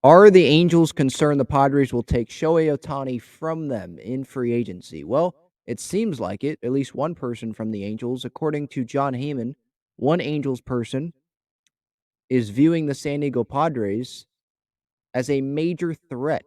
Are the Angels concerned the Padres will take Shohei Ohtani from them in free agency? Well, it seems like it. At least one person from the Angels, according to Jon Heyman, one Angels person is viewing the San Diego Padres as a major threat.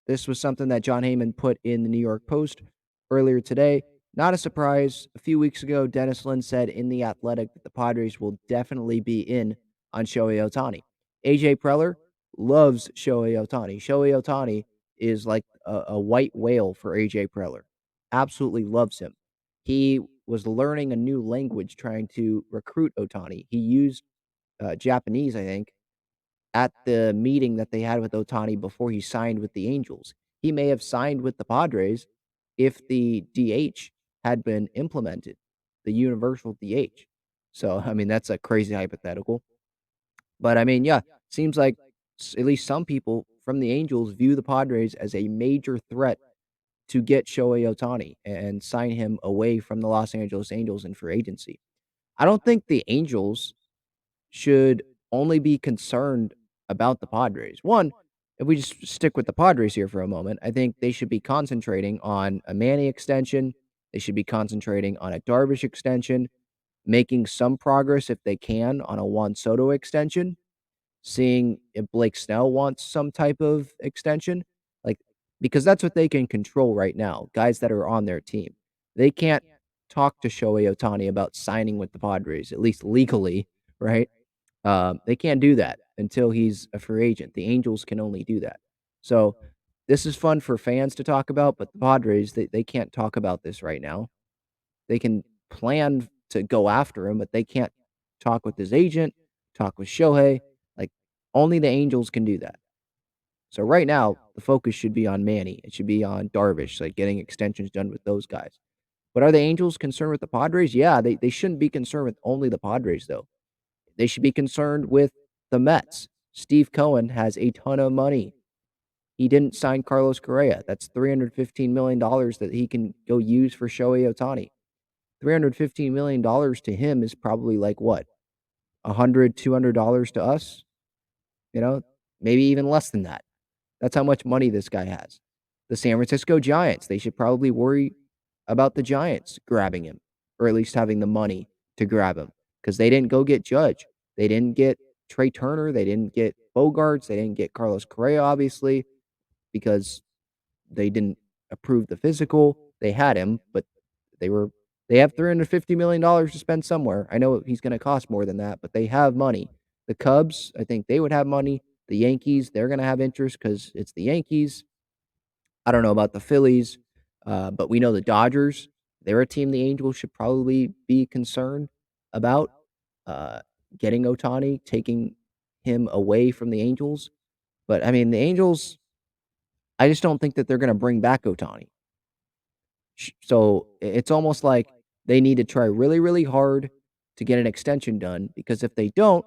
This was something that Jon Heyman put in the New York Post earlier today. Not a surprise. A few weeks ago, Dennis Lin said in The Athletic that the Padres will definitely be in on Shohei Ohtani. AJ Preller loves Shohei Ohtani. Shohei Ohtani is like a white whale for AJ Preller. Absolutely loves him. He was learning a new language trying to recruit Ohtani. He used Japanese, I think, at the meeting that they had with Ohtani before he signed with the Angels. He may have signed with the Padres if the DH had been implemented, the universal DH. So, I mean, that's a crazy hypothetical. But I mean, yeah, seems like at least some people from the Angels view the Padres as a major threat to get Shohei Ohtani and sign him away from the Los Angeles Angels in free agency. I don't think the Angels should only be concerned about the Padres. One, if we just stick with the Padres here for a moment, I think they should be concentrating on a Manny extension. They should be concentrating on a Darvish extension, making some progress if they can on a Juan Soto extension, seeing if Blake Snell wants some type of extension, like because that's what they can control right now, guys that are on their team. They can't talk to Shohei Ohtani about signing with the Padres, at least legally, right? They can't do that until he's a free agent. The Angels can only do that. So this is fun for fans to talk about, but the Padres, they can't talk about this right now. They can plan to go after him, but they can't talk with his agent, talk with Shohei. Like, only the Angels can do that. So right now, the focus should be on Manny. It should be on Darvish, like getting extensions done with those guys. But are the Angels concerned with the Padres? Yeah, they shouldn't be concerned with only the Padres, though. They should be concerned with the Mets. Steve Cohen has a ton of money. He didn't sign Carlos Correa. That's $315 million that he can go use for Shohei Ohtani. $315 million to him is probably like what? $100, $200 to us? You know, maybe even less than that. That's how much money this guy has. The San Francisco Giants, they should probably worry about the Giants grabbing him, or at least having the money to grab him, because they didn't go get Judge. They didn't get Trey Turner. They didn't get Bogarts. They didn't get Carlos Correa, obviously, because they didn't approve the physical. They had him, but they were they have $350 million to spend somewhere. I know he's going to cost more than that, but they have money. The Cubs, I think they would have money. The Yankees, they're going to have interest because it's the Yankees. I don't know about the Phillies, but we know the Dodgers. They're a team the Angels should probably be concerned about uh, getting Ohtani, taking him away from the Angels. But I mean, the Angels, I just don't think that they're going to bring back Ohtani. So it's almost like they need to try really, really hard to get an extension done because if they don't,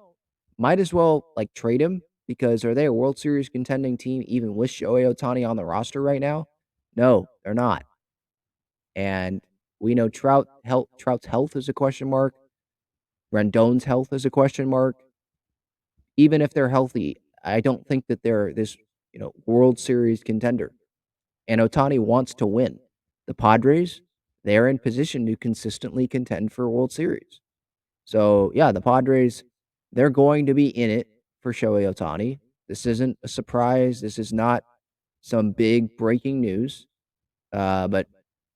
might as well like trade him because are they a World Series contending team even with Shohei Ohtani on the roster right now? No, they're not. And we know Trout's health is a question mark. Rendon's health is a question mark. Even if they're healthy, I don't think that they're this, World Series contender. And Ohtani wants to win. The Padres, they're in position to consistently contend for a World Series. So, yeah, the Padres, they're going to be in it for Shohei Ohtani. This isn't a surprise. This is not some big breaking news, but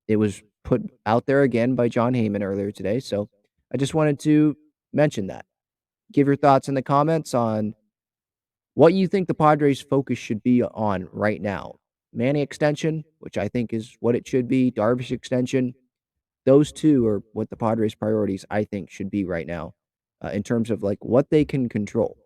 it was put out there again by Jon Heyman earlier today. So I just wanted to mention that. Give your thoughts in the comments on what you think the Padres' focus should be on right now. Manny extension, which I think is what it should be, Darvish extension. Those two are what the Padres' priorities, I think, should be right now in terms of like what they can control.